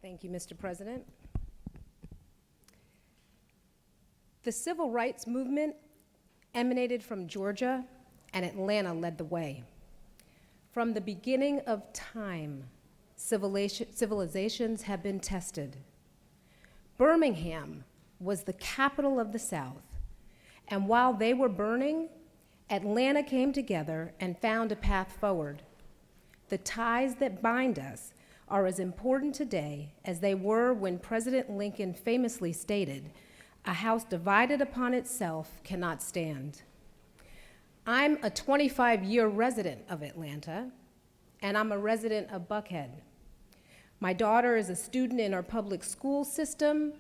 Thank you, Mr. President. The civil rights movement emanated from Georgia, and Atlanta led the way. From the beginning of time, civilizations have been tested. Birmingham was the capital of the South, and while they were burning, Atlanta came together and found a path forward. The ties that bind us are as important today as they were when President Lincoln famously stated, "A house divided upon itself cannot stand." I'm a 25-year resident of Atlanta, and I'm a resident of Buckhead. My daughter is a student in our public school system,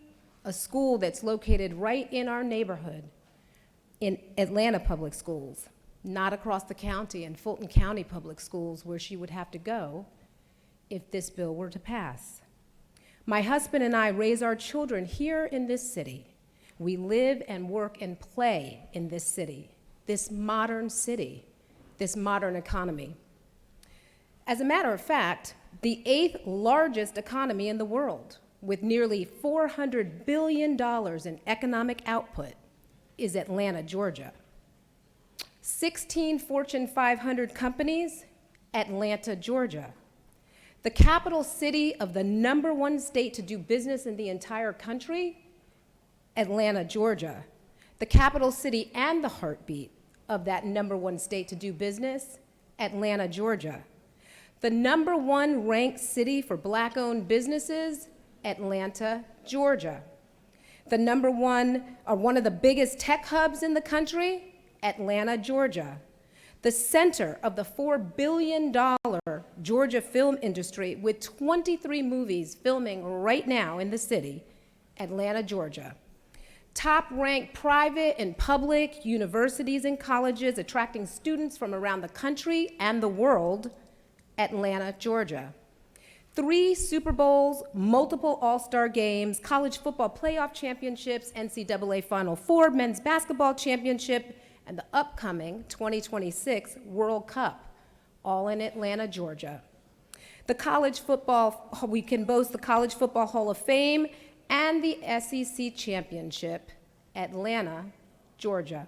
a school that's located right in our neighborhood, in Atlanta Public Schools, not across the county in Fulton County Public Schools where she would have to go if this bill were to pass. My husband and I raise our children here in this city. We live and work and play in this city, this modern economy. As a matter of fact, the 8th largest economy in the world, with nearly $400 billion in economic output, is Atlanta, Georgia. 16 Fortune 500 companies, Atlanta, Georgia. The capital city of the #1 state to do business in the entire country, Atlanta, Georgia. The capital city and the heartbeat of that #1 state to do business, Atlanta, Georgia. The #1 ranked city for Black-owned businesses, Atlanta, Georgia. The one of the biggest tech hubs in the country, Atlanta, Georgia. The center of the $4 billion Georgia film industry with 23 movies filming right now in the city, Atlanta, Georgia. Top-ranked private and public universities and colleges attracting students from around the country and the world, Atlanta, Georgia. 3 Super Bowls, multiple All-Star games, college football playoff championships, NCAA Final Four, men's basketball championship, and the upcoming 2026 World Cup, all in Atlanta, Georgia. We can boast the College Football Hall of Fame and the SEC Championship, Atlanta, Georgia.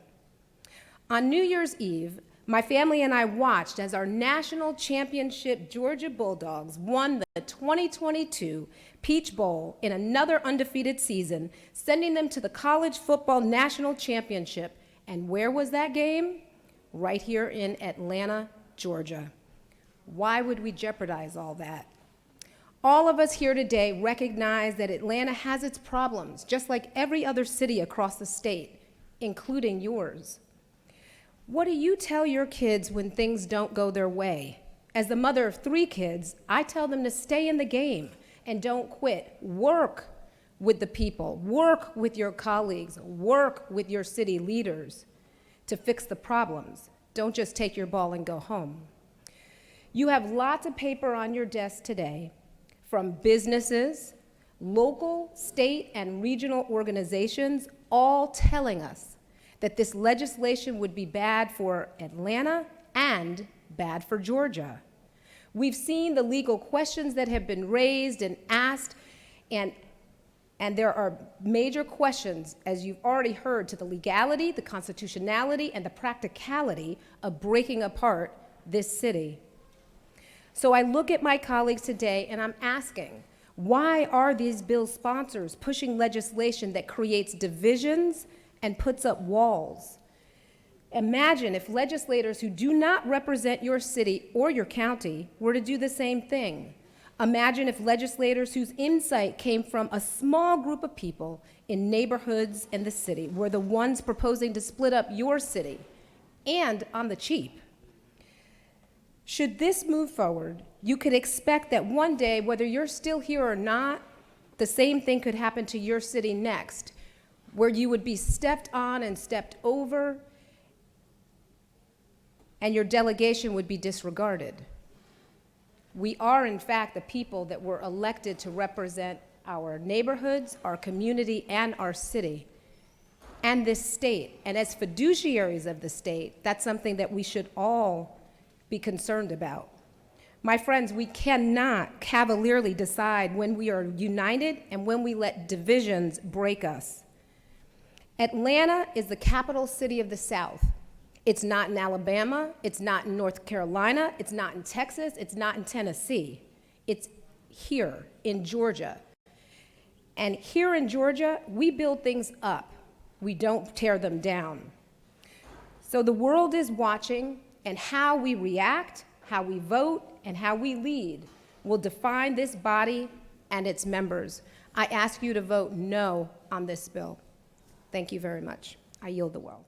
On New Year's Eve, my family and I watched as our national championship Georgia Bulldogs won the 2022 Peach Bowl in another undefeated season, sending them to the College Football National Championship. And where was that game? Right here in Atlanta, Georgia. Why would we jeopardize all that? All of us here today recognize that Atlanta has its problems, just like every other city across the state, including yours. What do you tell your kids when things don't go their way? As the mother of 3 kids, I tell them to stay in the game and don't quit. Work with the people, work with your colleagues, work with your city leaders to fix the problems. Don't just take your ball and go home. You have lots of paper on your desk today from businesses, local, state, and regional organizations, all telling us that this legislation would be bad for Atlanta and bad for Georgia. We've seen the legal questions that have been raised and asked, and there are major questions, as you've already heard, to the legality, the constitutionality, and the practicality of breaking apart this city. So I look at my colleagues today and I'm asking, why are these bill sponsors pushing legislation that creates divisions and puts up walls? Imagine if legislators who do not represent your city or your county were to do the same thing. Imagine if legislators whose insight came from a small group of people in neighborhoods in the city were the ones proposing to split up your city, and on the cheap. Should this move forward, you could expect that one day, whether you're still here or not, the same thing could happen to your city next, where you would be stepped on and stepped over, and your delegation would be disregarded. We are, in fact, the people that were elected to represent our neighborhoods, our community, and our city, and this state. And as fiduciaries of the state, that's something that we should all be concerned about. My friends, we cannot cavalierly decide when we are united and when we let divisions break us. Atlanta is the capital city of the South. It's not in Alabama, it's not in North Carolina, it's not in Texas, it's not in Tennessee. It's here in Georgia. And here in Georgia, we build things up. We don't tear them down. So the world is watching, and how we react, how we vote, and how we lead will define this body and its members. I ask you to vote no on this bill. Thank you very much. I yield the world.